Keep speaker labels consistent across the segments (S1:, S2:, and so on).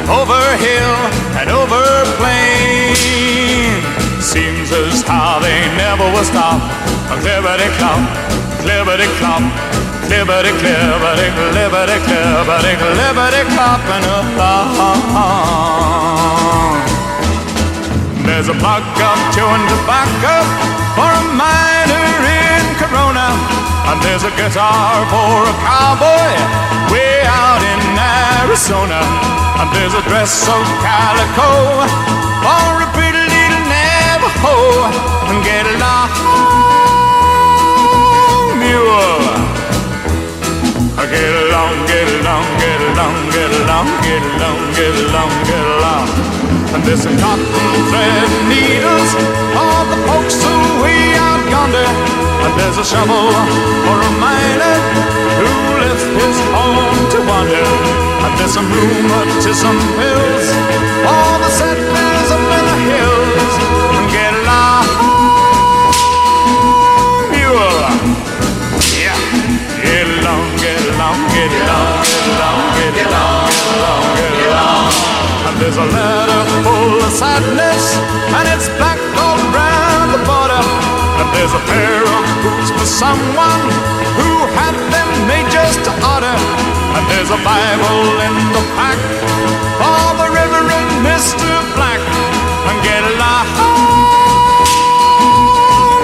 S1: over hill and over plain. Seems as how they never will stop. Clibbity-clop, clibbity-clop, clibbity-clibbity, clibbity-clibbity, clibbity-clopping along. There's a block of chewing tobacco for a miner in Corona, and there's a guitar for a cowboy way out in Arizona, and there's a dress of calico for a pretty little Navajo, and get along mule. Get along, get along, get along, get along, get along, get along, get along. And there's some cotton thread needles for the folks away out yonder, and there's a shovel for a miner who left his home to wander, and there's some rheumatism pills for the settlers up in the hills. And get along mule. Yeah. Get along, get along, get along, get along, get along, get along, get along. And there's a letter full of sadness, and it's black all around the border. And there's a pair of boots for someone who had them made just to order. And there's a Bible in the pack for the Reverend Mr. Black. And get along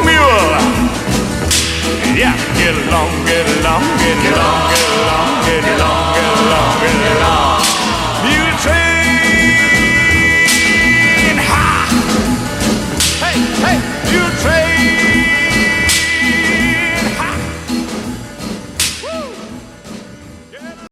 S1: mule. Yeah, get along, get